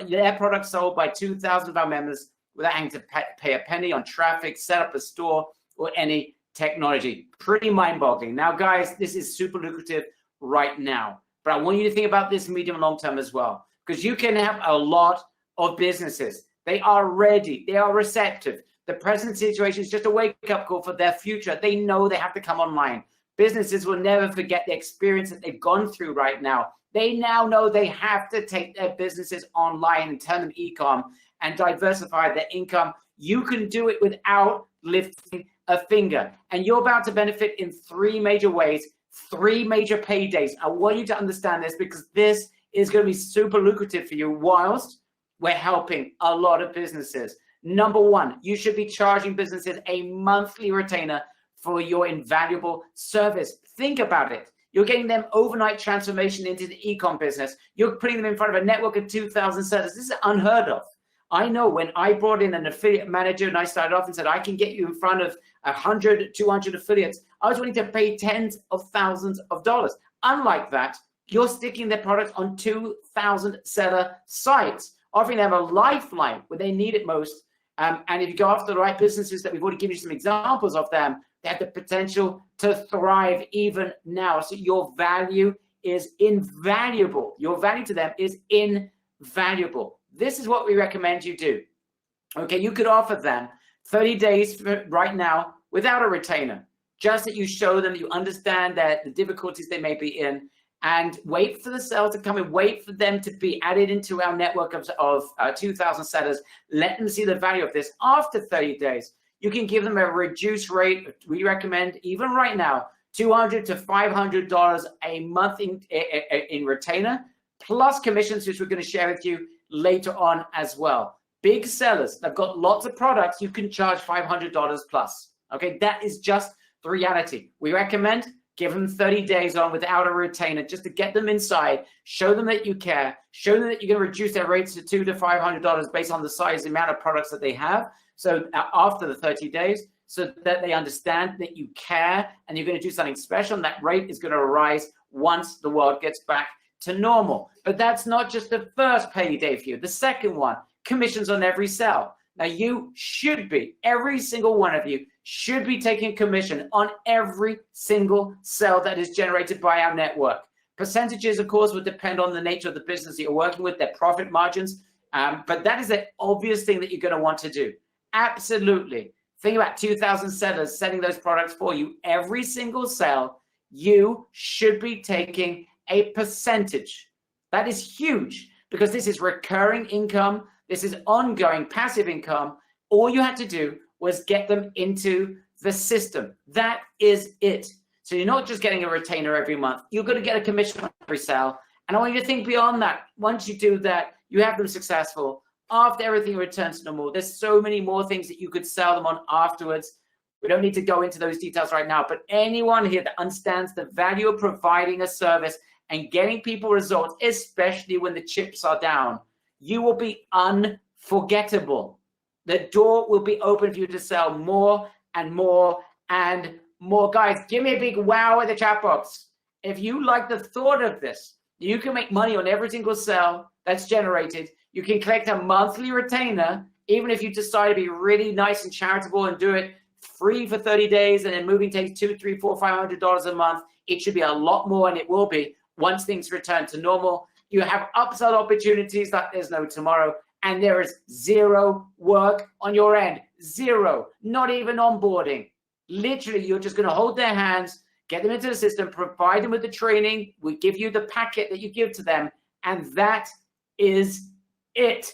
their products sold by 2,000 of our members without having to pay a penny on traffic, set up a store, or any technology. Pretty mind-boggling. Now, guys, this is super lucrative right now, but I want you to think about this medium and long term as well, because you can have a lot of businesses. They are ready. They are receptive. The present situation is just a wake-up call for their future. They know they have to come online. Businesses will never forget the experience that they've gone through right now. They now know they have to take their businesses online and turn them e-com and diversify their income. You can do it without lifting a finger. And you're about to benefit in 3 major ways, 3 major paydays. I want you to understand this, because this is going to be super lucrative for you whilst we're helping a lot of businesses. Number 1, you should be charging businesses a monthly retainer for your invaluable service. Think about it. You're getting them overnight transformation into the e-com business. You're putting them in front of a network of 2,000 sellers. This is unheard of. I know when I brought in an affiliate manager and I started off and said, I can get you in front of 100, 200 affiliates, I was willing to pay tens of thousands of dollars. Unlike that, you're sticking their products on 2,000 seller sites, offering them a lifeline where they need it most. And if you go after the right businesses that we've already given you some examples of them, they have the potential to thrive even now. So your value is invaluable. Your value to them is invaluable. This is what we recommend you do. Okay, you could offer them 30 days right now without a retainer, just that you show them that you understand that the difficulties they may be in, and wait for the sale to come in, wait for them to be added into our network of 2,000 sellers. Let them see the value of this. After 30 days, you can give them a reduced rate. We recommend, even right now, $200 to $500 a month in retainer, plus commissions, which we're going to share with you later on as well. Big sellers that have got lots of products, you can charge $500 plus. Okay, that is just the reality. We recommend give them 30 days on without a retainer, just to get them inside, show them that you care, show them that you're going to reduce their rates to $200 to $500 based on the size, the amount of products that they have. So after the 30 days, so that they understand that you care and you're going to do something special, and that rate is going to rise once the world gets back to normal. But that's not just the first payday for you. The second one, commissions on every sale. Now you should be, every single one of you should be taking commission on every single sale that is generated by our network. Percentages, of course, would depend on the nature of the business that you're working with, their profit margins, but that is an obvious thing that you're going to want to do. Absolutely. Think about 2,000 sellers selling those products for you. Every single sale, you should be taking a percentage. That is huge, because this is recurring income. This is ongoing passive income. All you had to do was get them into the system. That is it. So you're not just getting a retainer every month. You're going to get a commission on every sale. And I want you to think beyond that. Once you do that, you have them successful. After everything returns to normal, there's so many more things that you could sell them on afterwards. We don't need to go into those details right now, but anyone here that understands the value of providing a service and getting people results, especially when the chips are down, you will be unforgettable. The door will be open for you to sell more and more and more. Guys, give me a big wow in the chat box. If you like the thought of this, you can make money on every single sale that's generated. You can collect a monthly retainer, even if you decide to be really nice and charitable and do it free for 30 days, and then moving takes $200, $300, $400, $500 a month. It should be a lot more, and it will be once things return to normal. You have upsell opportunities like there's no tomorrow, and there is zero work on your end. Zero, not even onboarding. Literally, you're just going to hold their hands, get them into the system, provide them with the training. We give you the packet that you give to them, and that is it.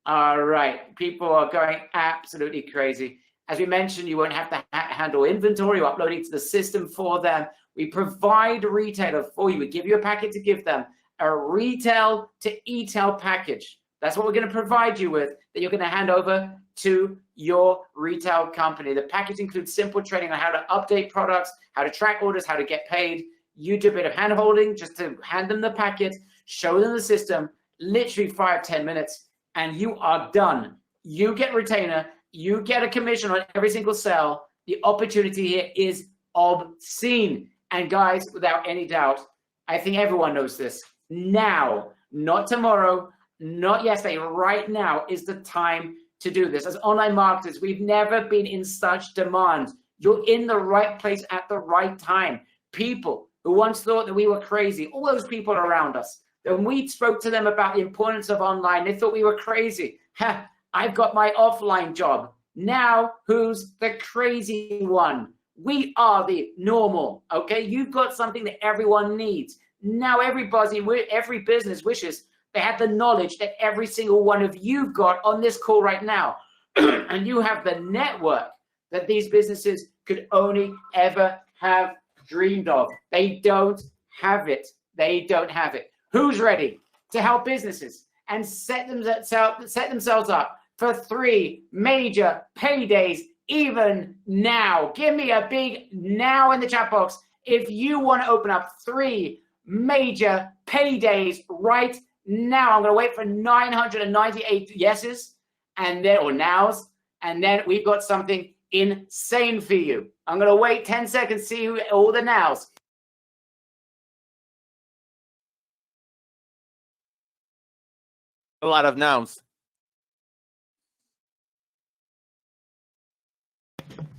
All right, people are going absolutely crazy. As we mentioned, you won't have to handle inventory or upload it to the system for them. We provide a retailer for you. We give you a packet to give them, a retail to e-tail package. That's what we're going to provide you with, that you're going to hand over to your retail company. The package includes simple training on how to update products, how to track orders, how to get paid. You do a bit of hand holding just to hand them the packet, show them the system, literally 5-10 minutes, and you are done. You get retainer, you get a commission on every single sale. The opportunity here is obscene. And guys, without any doubt, I think everyone knows this. Now, not tomorrow, not yesterday, right now is the time to do this. As online marketers, we've never been in such demand. You're in the right place at the right time. People who once thought that we were crazy, all those people around us, when we spoke to them about the importance of online, they thought we were crazy. Ha, I've got my offline job. Now, who's the crazy one? We are the normal, okay? You've got something that everyone needs. Now everybody, every business wishes they had the knowledge that every single one of you got on this call right now. And you have the network that these businesses could only ever have dreamed of. They don't have it. They don't have it. Who's ready to help businesses and set themselves up for 3 major paydays even now? Give me a big now in the chat box if you want to open up 3 major paydays right now. I'm going to wait for 998 yeses and then, or nows, and then we've got something insane for you. I'm going to wait 10 seconds, see who, all the nows. A lot of nouns.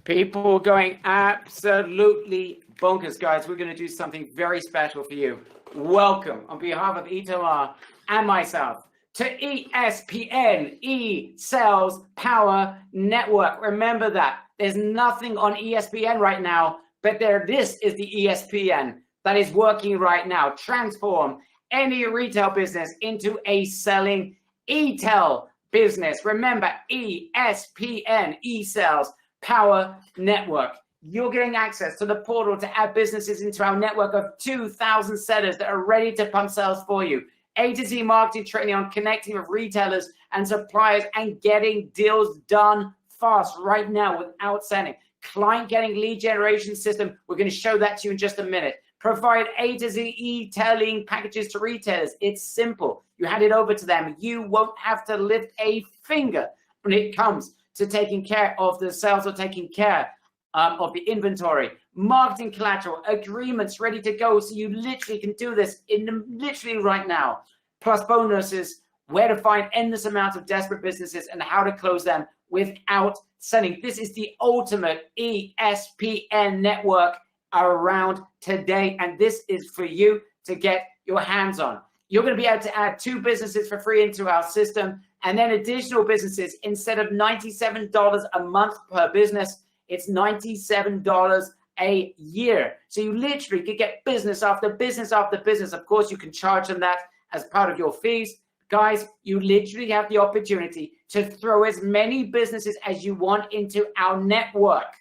People going absolutely bonkers, guys. We're going to do something very special for you. Welcome on behalf of Itamar and myself to ESPN, E-Sales Power Network. Remember that. There's nothing on ESPN right now, but this is the ESPN that is working right now. Transform any retail business into a selling e-tail business. Remember, ESPN, E-Sales Power Network. You're getting access to the portal to add businesses into our network of 2,000 sellers that are ready to pump sales for you. A to Z marketing training on connecting with retailers and suppliers and getting deals done fast right now without sending. Client getting lead generation system. We're going to show that to you in just a minute. Provide A to Z e-tailing packages to retailers. It's simple. You hand it over to them. You won't have to lift a finger when it comes to taking care of the sales or taking care of the inventory. Marketing collateral, agreements ready to go. So you literally can do this literally right now. Plus bonuses, where to find endless amounts of desperate businesses and how to close them without selling. This is the ultimate ESPN network around today. And this is for you to get your hands on. You're going to be able to add 2 businesses for free into our system and then additional businesses. Instead of $97 a month per business, it's $97 a year. So you literally could get business after business after business. Of course, you can charge them that as part of your fees. Guys, you literally have the opportunity to throw as many businesses as you want into our network,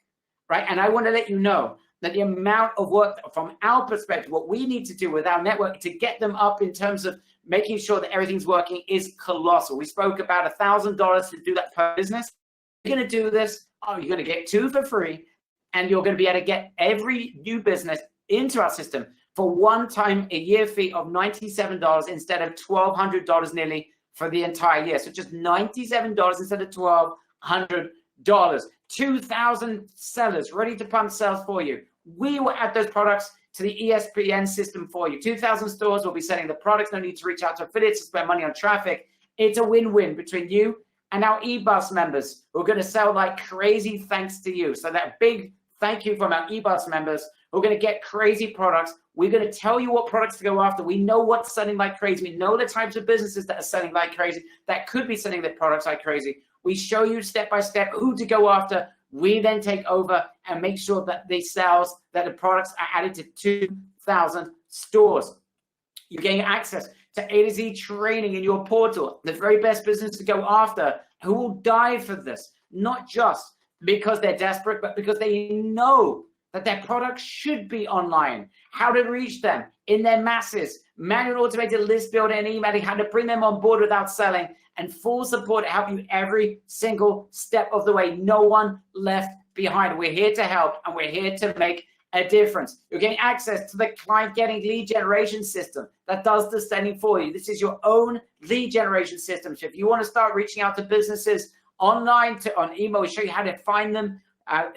right? And I want to let you know that the amount of work from our perspective, what we need to do with our network to get them up in terms of making sure that everything's working is colossal. We spoke about $1,000 to do that per business. You're going to do this. Oh, you're going to get 2 for free, and you're going to be able to get every new business into our system for one time a year fee of $97 instead of $1,200 nearly for the entire year. So just $97 instead of $1,200. 2,000 sellers ready to pump sales for you. We will add those products to the ESPN system for you. 2,000 stores will be selling the products. No need to reach out to affiliates to spend money on traffic. It's a win-win between you and our eBus members who are going to sell like crazy thanks to you. So that big thank you from our eBus members who are going to get crazy products. We're going to tell you what products to go after. We know what's selling like crazy. We know the types of businesses that are selling like crazy, that could be selling their products like crazy. We show you step by step who to go after. We then take over and make sure that the sales, that the products are added to 2,000 stores. You're getting access to A to Z training in your portal, the very best business to go after, who will die for this, not just because they're desperate, but because they know that their products should be online, how to reach them in their masses, manual automated list building and emailing, how to bring them on board without selling, and full support to help you every single step of the way. No one left behind. We're here to help, and we're here to make a difference. You're getting access to the client getting lead generation system that does the sending for you. This is your own lead generation system. So if you want to start reaching out to businesses online, on email, we'll show you how to find them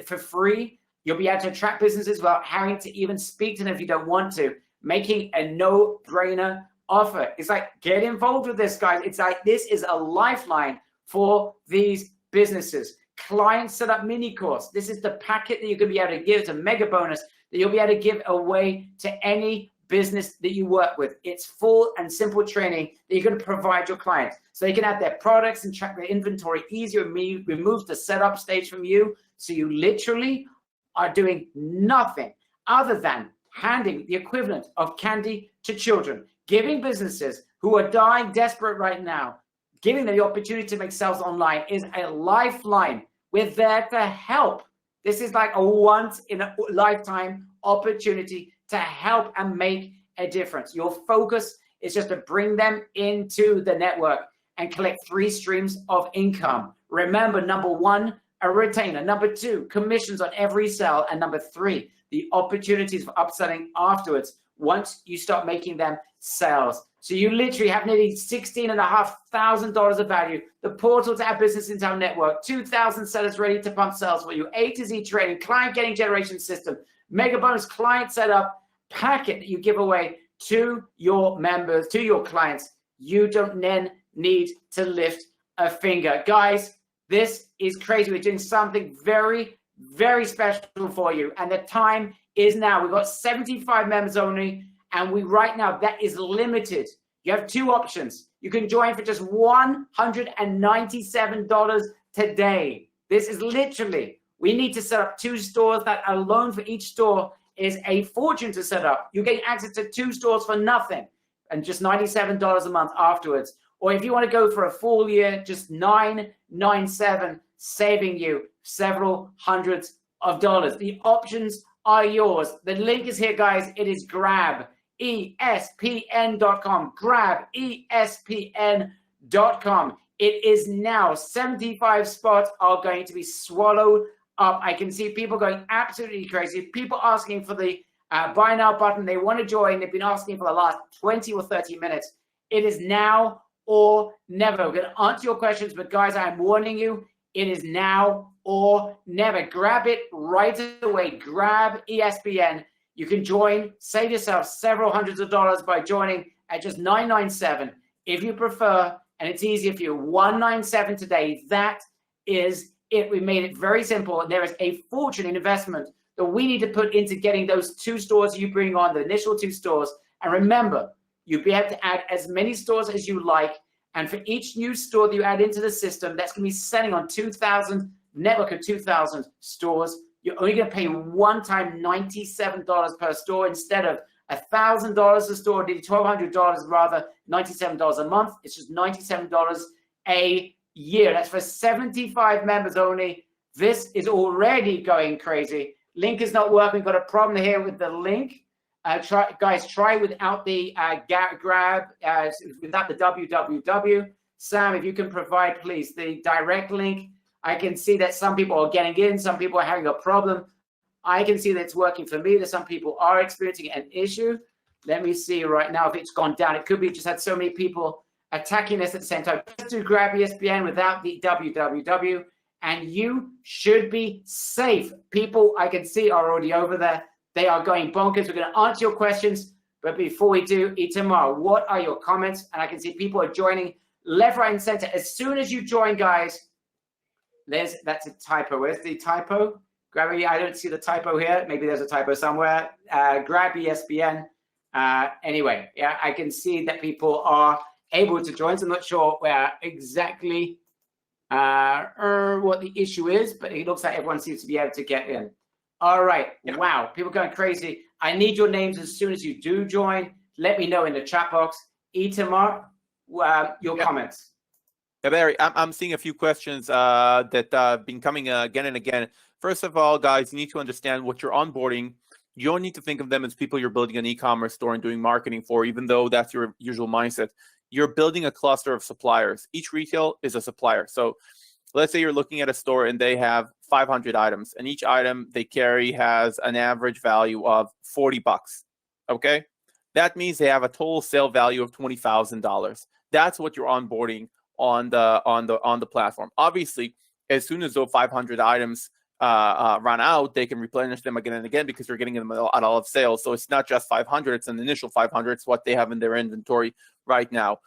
for free. You'll be able to attract businesses without having to even speak to them if you don't want to, making a no-brainer offer. It's like, get involved with this, guys. It's like, this is a lifeline for these businesses. Client setup mini course. This is the packet that you're going to be able to give. It's a mega bonus that you'll be able to give away to any business that you work with. It's full and simple training that you're going to provide your clients so they can add their products and track their inventory easier. Removes the setup stage from you. So you literally are doing nothing other than handing the equivalent of candy to children, giving businesses who are dying desperate right now, giving them the opportunity to make sales online is a lifeline. We're there to help. This is like a once in a lifetime opportunity to help and make a difference. Your focus is just to bring them into the network and collect 3 streams of income. Remember, number 1, a retainer. Number 2, commissions on every sale. And number 3, the opportunities for upselling afterwards once you start making them sales. So you literally have nearly $16,500 of value, the portal to add business into our network, 2,000 sellers ready to pump sales for you, A to Z training, client getting generation system, mega bonus client setup packet that you give away to your members, to your clients. You don't then need to lift a finger. Guys, this is crazy. We're doing something very, very special for you. And the time is now. We've got 75 members only. And right now, that is limited. You have 2 options. You can join for just $197 today. This is literally, we need to set up 2 stores. That alone for each store is a fortune to set up. You get access to 2 stores for nothing and just $97 a month afterwards. Or if you want to go for a full year, just $997, saving you several hundreds of dollars. The options are yours. The link is here, guys. It is grabespn.com. Grabespn.com. It is now 75 spots are going to be swallowed up. I can see people going absolutely crazy. People asking for the buy now button. They want to join. They've been asking for the last 20 or 30 minutes. It is now or never. We're going to answer your questions, but guys, I'm warning you, it is now or never. Grab it right away. Grab ESPN. You can join, save yourself several hundreds of dollars by joining at just $997. If you prefer, and it's easier for you, $197 today. That is it. We made it very simple. And there is a fortune in investment that we need to put into getting those 2 stores you bring on, the initial 2 stores. And remember, you'll be able to add as many stores as you like. And for each new store that you add into the system, that's going to be selling on 2,000, network of 2,000 stores. You're only going to pay one time $97 per store instead of $1,000 a store, $1,200, rather $97 a month. It's just $97 a year. That's for 75 members only. This is already going crazy. Link is not working. We've got a problem here with the link. Try without the grab, without the www. Sam, if you can provide, please, the direct link. I can see that some people are getting in. Some people are having a problem. I can see that it's working for me, that some people are experiencing an issue. Let me see right now if it's gone down. It could be just had so many people attacking us at the same time. Just do grab ESPN without the www, and you should be safe. People I can see are already over there. They are going bonkers. We're going to answer your questions. But before we do, Itamar, what are your comments? And I can see people are joining left, right, and center. As soon as you join, guys, that's a typo. Where's the typo? Gravity, I don't see the typo here. Maybe there's a typo somewhere. Grab ESPN. Anyway, yeah, I can see that people are able to join. So I'm not sure where exactly what the issue is, but it looks like everyone seems to be able to get in. All right. Yeah. Wow. People going crazy. I need your names as soon as you do join. Let me know in the chat box. Itamar, your comments. Yeah, Barry, I'm seeing a few questions that have been coming again and again. First of all, guys, you need to understand what you're onboarding. You don't need to think of them as people you're building an e-commerce store and doing marketing for, even though that's your usual mindset. You're building a cluster of suppliers. Each retail is a supplier. So let's say you're looking at a store and they have 500 items, and each item they carry has an average value of $40. Okay, that means they have a total sale value of $20,000. That's what you're onboarding on the platform. Obviously, as soon as those 500 items run out, they can replenish them again and again because you're getting them at all of sales. So it's not just 500; it's an initial 500. It's what they have in their inventory right now.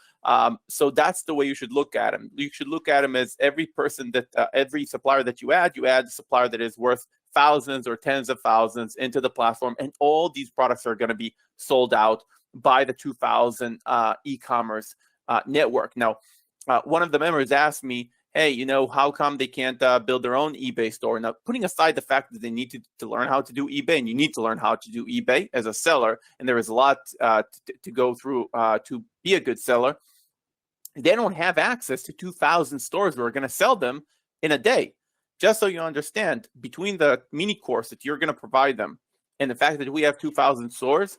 So that's the way you should look at them. You should look at them as every person that every supplier that you add a supplier that is worth thousands or tens of thousands into the platform, and all these products are going to be sold out by the 2000 e-commerce network. Now, one of the members asked me, hey, how come they can't build their own eBay store? Now, putting aside the fact that they need to learn how to do eBay, and you need to learn how to do eBay as a seller, and there is a lot to go through to be a good seller, they don't have access to 2,000 stores who are going to sell them in a day. Just so you understand, between the mini course that you're going to provide them and the fact that we have 2,000 stores,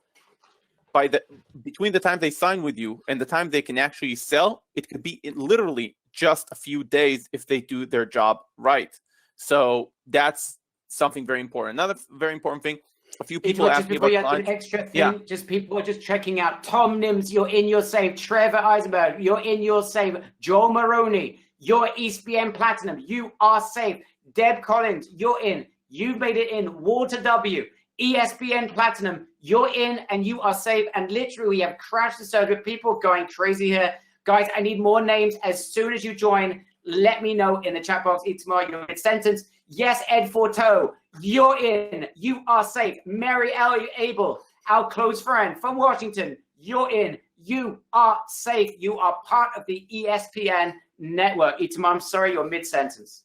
between the time they sign with you and the time they can actually sell, it could be literally just a few days if they do their job right. So that's something very important. Another very important thing, a few people ask me about clients. Extra thing, just people are just checking out. Tom Nims, you're in your save. Trevor Eisenberg, you're in your save. Joel Maroney, you're ESPN Platinum. You are safe. Deb Collins, you're in. You made it in. Walter W, ESPN Platinum, you're in and you are safe. And literally, we have crashed the server. People going crazy here. Guys, I need more names. As soon as you join, let me know in the chat box. Itamar, you're mid-sentence. Yes, Ed Forteau, you're in. You are safe. Mary Abel, our close friend from Washington, you're in. You are safe. You are part of the ESPN network. Itamar, I'm sorry, you're mid-sentence.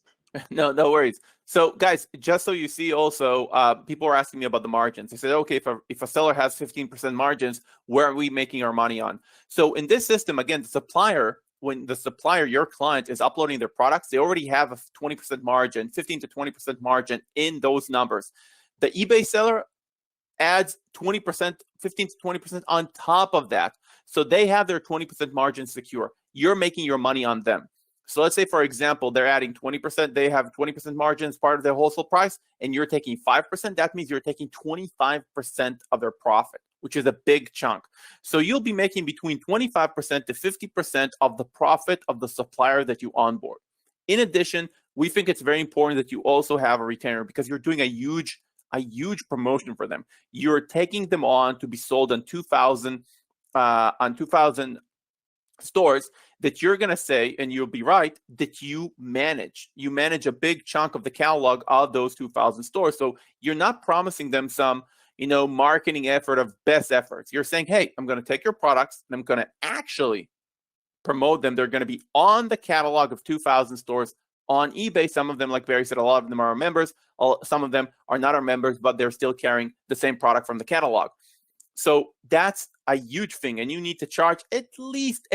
No worries. So, guys, just so you see also, people are asking me about the margins. They said, okay, if a seller has 15% margins, where are we making our money on? So in this system, again, when the supplier, your client, is uploading their products, they already have a 20% margin, 15 to 20% margin in those numbers. The eBay seller adds 20%, 15 to 20% on top of that. So they have their 20% margin secure. You're making your money on them. So let's say, for example, they're adding 20%, they have 20% margin as part of their wholesale price, and you're taking 5%. That means you're taking 25% of their profit, which is a big chunk. So you'll be making between 25% to 50% of the profit of the supplier that you onboard. In addition, we think it's very important that you also have a retainer because you're doing a huge promotion for them. You're taking them on to be sold on 2,000 stores that you're going to say, and you'll be right, that you manage a big chunk of the catalog of those 2,000 stores. So you're not promising them some, marketing effort of best efforts. You're saying, hey, I'm going to take your products and I'm going to actually promote them. They're going to be on the catalog of 2,000 stores on eBay. Some of them, like Barry said, a lot of them are our members. Some of them are not our members, but they're still carrying the same product from the catalog. So that's a huge thing, and you need to charge at least